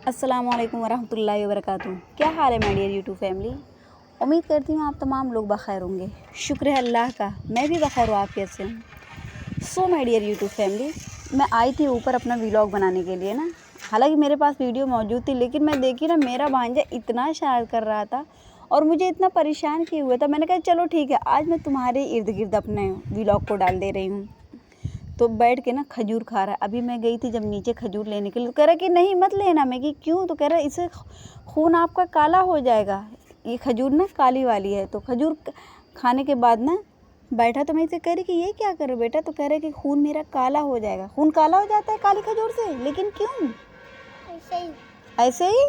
अस्सलाम वालेकुम वरहमतुल्लाहि वबरकातुहू। क्या हाल है माय डियर यूट्यूब फैमिली। उम्मीद करती हूँ आप तमाम लोग बखैर होंगे। शुक्र है अल्लाह का, मैं भी बखैर हूँ, आप कैसे हूँ। So my dear YouTube family, मैं आई थी ऊपर अपना व्लॉग बनाने के लिए ना। हालांकि मेरे पास वीडियो मौजूद थी, लेकिन मैं देखी ना मेरा भांजा इतना शरारत कर रहा था और मुझे इतना परेशान किए हुआ था। मैंने कहा चलो ठीक है, आज मैं तुम्हारे इर्द गिर्द अपने व्लॉग को डाल दे रही हूँ। तो बैठ के ना खजूर खा रहा है। अभी मैं गई थी जब नीचे खजूर लेने के लिए, तो कह रहा कि नहीं मत लेना। मैं कि क्यों? तो कह रहा इससे खून आपका काला हो जाएगा। ये खजूर ना काली वाली है। तो खजूर खाने के बाद ना बैठा, तो मैं इसे कह रही कि ये क्या कर रहे हो बेटा? तो कह रहे कि खून मेरा काला हो जाएगा। खून काला हो जाता है काली खजूर से? लेकिन क्यों? ऐसे ही। ऐसे ही?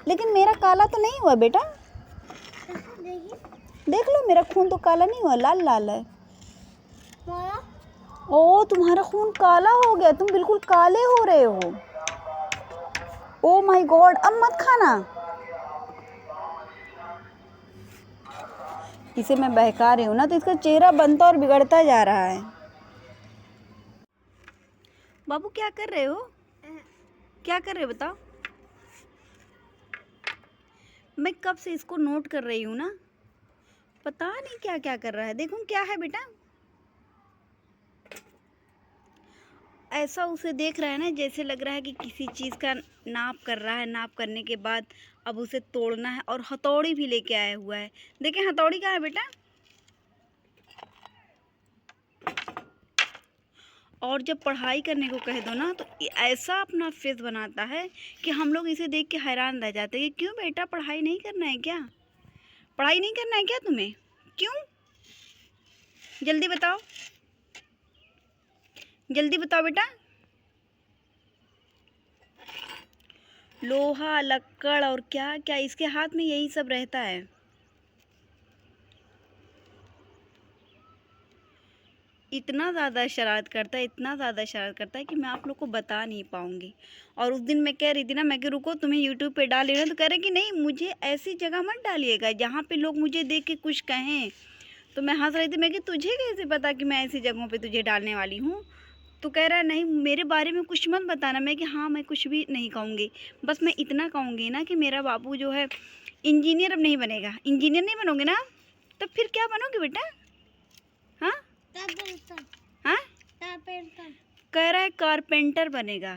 लेकिन मेरा काला तो नहीं हुआ बेटा। देख लो, मेरा खून तो काला नहीं हुआ, लाल लाल है। ओ, तुम्हारा खून काला हो गया, तुम बिल्कुल काले हो रहे हो। ओ माय गॉड, अब मत खाना। इसे मैं बहका रही हूँ ना, तो इसका चेहरा बनता और बिगड़ता जा रहा है। बाबू क्या कर रहे हो? क्या कर रहे हो बताओ? मैं कब से इसको नोट कर रही हूँ ना, पता नहीं क्या क्या कर रहा है। देखूं क्या है बेटा। ऐसा उसे देख रहा है ना, जैसे लग रहा है कि किसी चीज़ का नाप कर रहा है। नाप करने के बाद अब उसे तोड़ना है, और हथौड़ी भी लेके आया हुआ है। देखें हथौड़ी कहाँ है बेटा। और जब पढ़ाई करने को कह दो ना, तो ऐसा अपना फेस बनाता है कि हम लोग इसे देख के हैरान रह जाते हैं कि क्यों बेटा, पढ़ाई नहीं करना है क्या? पढ़ाई नहीं करना है क्या तुम्हें? क्यों? जल्दी बताओ, जल्दी बताओ बेटा। लोहा, लक्कड़ और क्या क्या इसके हाथ में यही सब रहता है। इतना ज़्यादा शरारत करता है, इतना ज़्यादा शरारत करता है कि मैं आप लोग को बता नहीं पाऊँगी। और उस दिन मैं कह रही थी ना, मैं कि रुको तुम्हें यूट्यूब पे डाल लेना, तो कह रहे कि नहीं मुझे ऐसी जगह मत डालिएगा जहाँ पे लोग मुझे देख के कुछ कहें। तो मैं हंस रही थी, मैं कि तुझे कैसे पता कि मैं ऐसी जगहों पे तुझे डालने वाली हूँ? तो कह रहा है नहीं मेरे बारे में कुछ मत बताना। मैं कि हाँ, मैं कुछ भी नहीं कहूँगी, बस मैं इतना कहूँगी ना कि मेरा बाबू जो है इंजीनियर अब नहीं बनेगा। इंजीनियर नहीं बनोगे ना, तो फिर क्या बनोगे बेटा? हाँ हाँ, कह रहा है कारपेंटर बनेगा।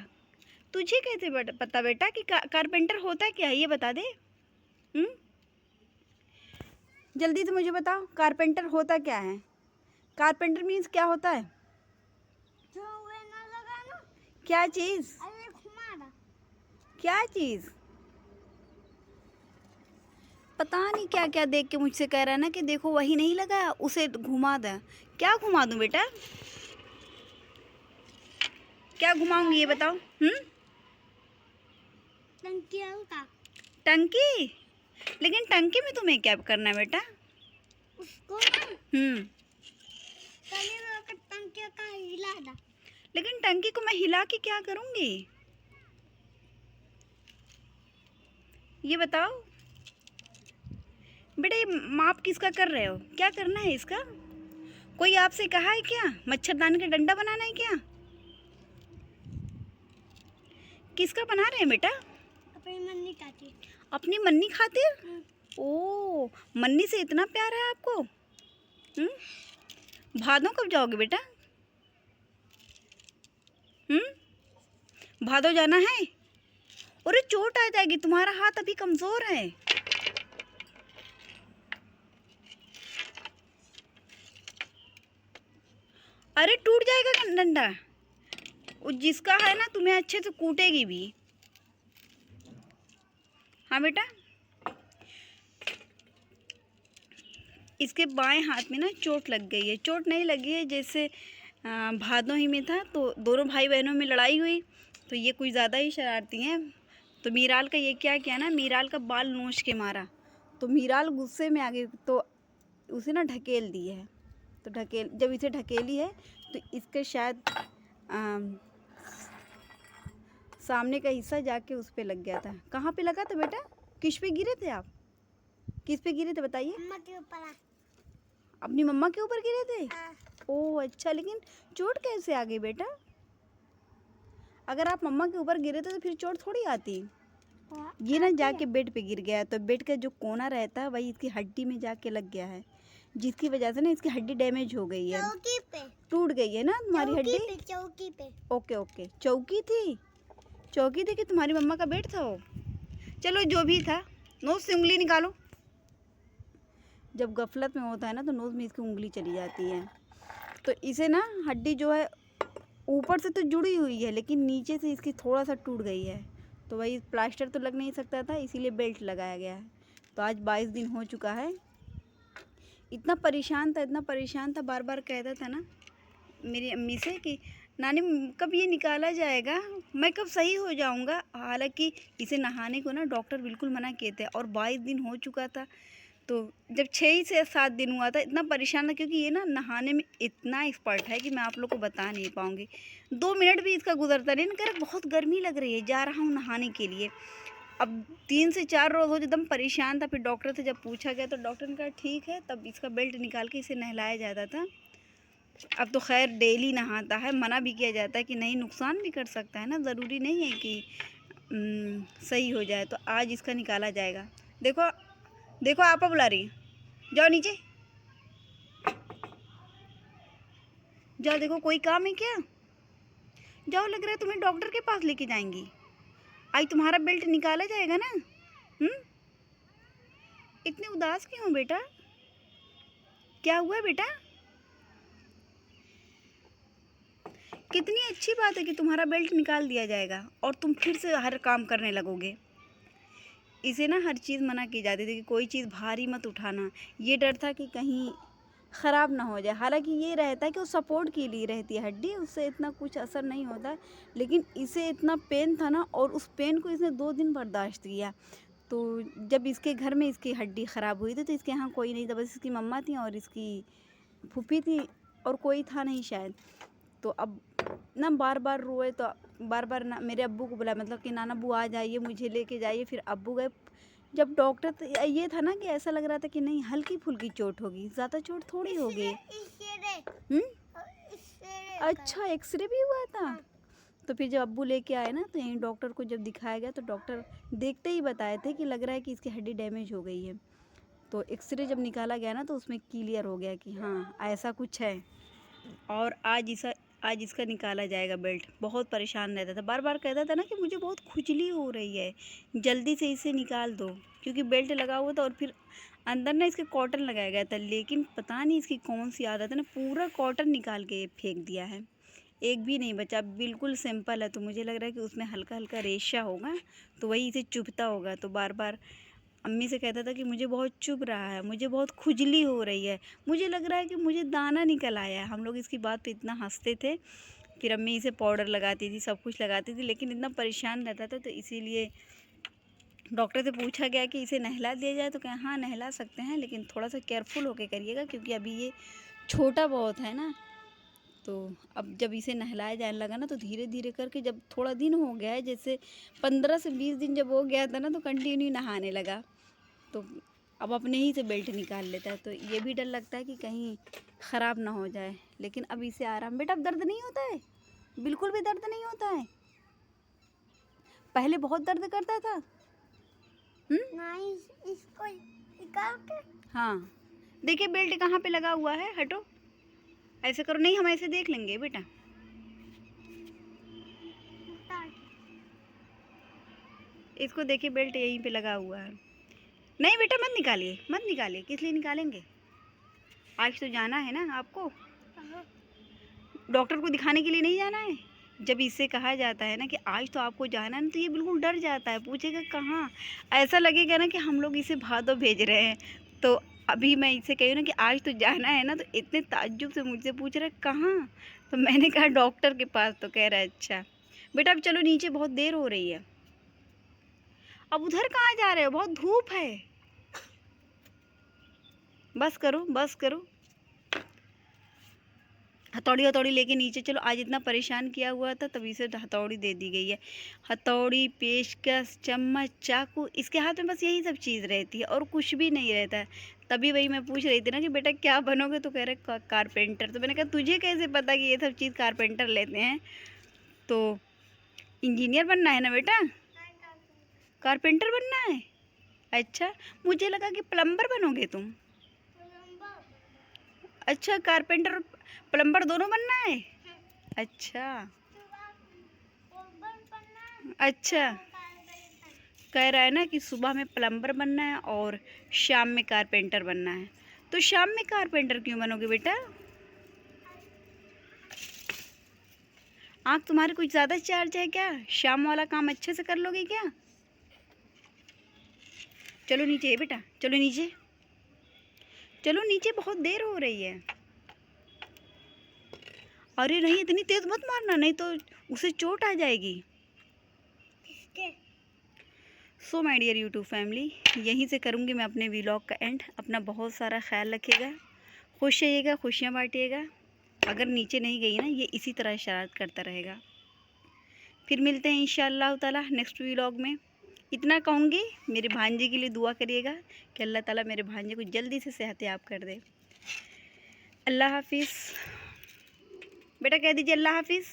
तुझे कैसे पता बेटा कि कारपेंटर होता क्या है? ये बता दे। जल्दी से मुझे बताओ, कारपेंटर होता क्या है? कारपेंटर मीन्स क्या होता है? क्या चीज? क्या चीज? पता नहीं क्या क्या देख के मुझसे कह रहा है ना कि देखो वही नहीं लगा, उसे घुमा दे। क्या घुमा दूं बेटा? क्या घुमाऊंगी ये बताओ? टंकी? लेकिन टंकी में तुम्हें क्या करना है बेटा? उसको टंकी का हिला दा। लेकिन टंकी को मैं हिला के क्या करूंगी ये बताओ बेटा। ये माप किसका कर रहे हो? क्या करना है इसका? कोई आपसे कहा है क्या? मच्छरदानी का डंडा बनाना है क्या? किसका बना रहे हैं बेटा? अपनी मन्नी खातिर। अपनी मन्नी खातिर? ओ, मन्नी से इतना प्यार है आपको? भादों कब जाओगे बेटा? भादों जाना है? अरे चोट आ जाएगी, तुम्हारा हाथ अभी कमजोर है। अरे टूट जाएगा डंडा। वो जिसका है ना, तुम्हें अच्छे से कूटेगी भी। हाँ बेटा, इसके बाएं हाथ में ना चोट लग गई है। चोट नहीं लगी है, जैसे भादों ही में था तो दोनों भाई बहनों में लड़ाई हुई, तो ये कुछ ज़्यादा ही शरारती हैं। तो मीराल का ये क्या किया ना, मीराल का बाल नोच के मारा। तो मीराल गुस्से में आ गई, तो उसे ना ढकेल दी है। तो जब इसे ढकेली है तो इसके शायद सामने का हिस्सा जाके उस पे लग गया था। कहाँ पे लगा था बेटा? किस पे गिरे थे आप? किस पे गिरे थे बताइए? मम्मा के ऊपर। अपनी मम्मा के ऊपर गिरे थे? ओह अच्छा, लेकिन चोट कैसे आ गई बेटा? अगर आप मम्मा के ऊपर गिरे थे तो फिर चोट थोड़ी आती। ये ना जाके बेड पे गिर गया है, तो बेड का जो कोना रहता है वही इसकी हड्डी में जाके लग गया है, जिसकी वजह से ना इसकी हड्डी डैमेज हो गई है, चौकी पे टूट गई है ना तुम्हारी हड्डी। चौकी पे ओके ओके, चौकी थी, चौकी थी कि तुम्हारी मम्मा का बेड था वो। चलो जो भी था, नोज से उंगली निकालो। जब गफलत में होता है ना तो नोज में इसकी उंगली चली जाती है। तो इसे ना हड्डी जो है ऊपर से तो जुड़ी हुई है, लेकिन नीचे से इसकी थोड़ा सा टूट गई है, तो वही प्लास्टर तो लग नहीं सकता था, इसीलिए बेल्ट लगाया गया है। तो आज 22 दिन हो चुका है। इतना परेशान था, इतना परेशान था, बार बार कहता था ना मेरी अम्मी से कि नानी कब ये निकाला जाएगा, मैं कब सही हो जाऊंगा। हालांकि इसे नहाने को ना डॉक्टर बिल्कुल मना किए थे, और 22 दिन हो चुका था। तो जब 6 से 7 दिन हुआ था, इतना परेशान था, क्योंकि ये ना नहाने में इतना एक्सपर्ट है कि मैं आप लोग को बता नहीं पाऊँगी। 2 मिनट भी इसका गुजरता नहीं, कह रहा बहुत गर्मी लग रही है, जा रहा हूँ नहाने के लिए। अब 3 से 4 रोज़ हो एकदम परेशान था। फिर डॉक्टर से जब पूछा गया तो डॉक्टर ने कहा ठीक है, तब इसका बेल्ट निकाल के इसे नहलाया जाता था। अब तो खैर डेली नहाता है। मना भी किया जाता है कि नहीं, नुकसान भी कर सकता है ना, ज़रूरी नहीं है कि सही हो जाए। तो आज इसका निकाला जाएगा। देखो देखो, आपा बुला रही है, जाओ नीचे जाओ। देखो कोई काम है क्या, जाओ, लग रहा है तुम्हें डॉक्टर के पास लेके जाएंगी। आज तुम्हारा बेल्ट निकाला जाएगा ना। इतने उदास क्यों हो बेटा, क्या हुआ है बेटा? कितनी अच्छी बात है कि तुम्हारा बेल्ट निकाल दिया जाएगा और तुम फिर से हर काम करने लगोगे। इसे ना हर चीज़ मना की जाती थी कि कोई चीज़ भारी मत उठाना। ये डर था कि कहीं ख़राब ना हो जाए। हालांकि ये रहता है कि वो सपोर्ट के लिए रहती है हड्डी, उससे इतना कुछ असर नहीं होता। लेकिन इसे इतना पेन था ना, और उस पेन को इसने 2 दिन बर्दाश्त किया। तो जब इसके घर में इसकी हड्डी ख़राब हुई थी तो इसके यहाँ कोई नहीं था, बस इसकी मम्मा थी और इसकी फूफी थी, और कोई था नहीं शायद। तो अब ना बार बार रोए, तो बार बार ना मेरे अब्बू को बुलाया, मतलब कि नाना अब्बू आ जाइए, मुझे लेके जाइए। फिर अब्बू गए। जब डॉक्टर ये था ना कि ऐसा लग रहा था कि नहीं, हल्की फुल्की चोट होगी, ज़्यादा चोट थोड़ी होगी। अच्छा, एक्सरे भी हुआ था। तो फिर जब अब्बू लेके आए ना, तो यहीं डॉक्टर को जब दिखाया गया तो डॉक्टर देखते ही बताए थे कि लग रहा है कि इसकी हड्डी डैमेज हो गई है। तो एक्सरे जब निकाला गया ना तो उसमें क्लियर हो गया कि हाँ ऐसा कुछ है। और आज इसका निकाला जाएगा बेल्ट। बहुत परेशान रहता था, बार बार कहता था ना कि मुझे बहुत खुजली हो रही है, जल्दी से इसे निकाल दो, क्योंकि बेल्ट लगा हुआ था। और फिर अंदर ना इसके कॉटन लगाया गया था, लेकिन पता नहीं इसकी कौन सी आदत है ना, पूरा कॉटन निकाल के फेंक दिया है, एक भी नहीं बचा। बिल्कुल सिंपल है, तो मुझे लग रहा है कि उसमें हल्का हल्का रेशा होगा, तो वही इसे चुभता होगा। तो बार बार अम्मी से कहता था कि मुझे बहुत चुभ रहा है, मुझे बहुत खुजली हो रही है, मुझे लग रहा है कि मुझे दाना निकल आया है। हम लोग इसकी बात पे इतना हंसते थे। फिर अम्मी इसे पाउडर लगाती थी, सब कुछ लगाती थी, लेकिन इतना परेशान रहता था। तो इसीलिए डॉक्टर से पूछा गया कि इसे नहला दिया जाए, तो कहा हाँ नहला सकते हैं, लेकिन थोड़ा सा केयरफुल होके करिएगा, क्योंकि अभी ये छोटा बहुत है ना। तो अब जब इसे नहलाया जाने लगा ना, तो धीरे धीरे करके जब थोड़ा दिन हो गया है, जैसे 15 से 20 दिन जब हो गया था ना, तो कंटिन्यू नहाने लगा। तो अब अपने ही से बेल्ट निकाल लेता है। तो ये भी डर लगता है कि कहीं ख़राब ना हो जाए, लेकिन अब इसे आराम। बेटा अब दर्द नहीं होता है, बिल्कुल भी दर्द नहीं होता है। पहले बहुत दर्द करता था। नहीं, इसको निकाल के। हाँ देखिए बेल्ट कहाँ पे लगा हुआ है, हटो, ऐसे करो, नहीं हम ऐसे देख लेंगे बेटा। इसको देखिए बेल्ट यहीं पे लगा हुआ है। नहीं बेटा मत निकालिए, मत निकालिए, किस लिए निकालेंगे, आज तो जाना है ना आपको, डॉक्टर को दिखाने के लिए नहीं जाना है। जब इससे कहा जाता है ना कि आज तो आपको जाना है ना, तो ये बिल्कुल डर जाता है, पूछेगा कहाँ, ऐसा लगेगा ना कि हम लोग इसे भादो भेज रहे हैं। तो अभी मैं इसे कही ना कि आज तो जाना है ना, तो इतने ताज्जुब से मुझसे पूछ रहा है कहाँ। तो मैंने कहा डॉक्टर के पास। तो कह रहा है अच्छा बेटा अब चलो नीचे, बहुत देर हो रही है। अब उधर कहाँ जा रहे हो, बहुत धूप है, बस करो बस करो। हथौड़ी हथौड़ी लेके नीचे चलो। आज इतना परेशान किया हुआ था, तभी से हथौड़ी दे दी गई है। हथौड़ी, पेचकस, चम्मच, चाकू, इसके हाथ में बस यही सब चीज़ रहती है और कुछ भी नहीं रहता है। तभी वही मैं पूछ रही थी ना कि बेटा क्या बनोगे, तो कह रहे कारपेंटर। तो मैंने कहा तुझे कैसे पता कि ये सब चीज़ कारपेंटर लेते हैं, तो इंजीनियर बनना है ना बेटा। कारपेंटर बनना है? अच्छा, मुझे लगा कि प्लम्बर बनोगे तुम। अच्छा, कारपेंटर और प्लम्बर दोनों बनना है। अच्छा अच्छा, कह रहा है ना कि सुबह में प्लम्बर बनना है और शाम में कारपेंटर बनना है। तो शाम में कारपेंटर क्यों बनोगे बेटा? आँख तुम्हारी कुछ ज़्यादा चार्ज है क्या? शाम वाला काम अच्छे से कर लोगे क्या? चलो नीचे बेटा, चलो नीचे, चलो नीचे, बहुत देर हो रही है। अरे नहीं, इतनी तेज मत मारना, नहीं तो उसे चोट आ जाएगी। So my dear YouTube family, यहीं से करूँगी मैं अपने व्लॉग का एंड। अपना बहुत सारा ख्याल रखिएगा, खुश रहिएगा, खुशियाँ बांटिएगा। अगर नीचे नहीं गई ना, ये इसी तरह शरारत करता रहेगा। फिर मिलते हैं इंशाअल्लाह ताला नेक्स्ट व्लॉग में। इतना कहूँगी, मेरे भांजे के लिए दुआ करिएगा कि अल्लाह ताला मेरे भांजे को जल्दी से सेहतयाब कर दे। अल्लाह हाफिज़। बेटा कह दीजिए अल्लाह हाफिज़।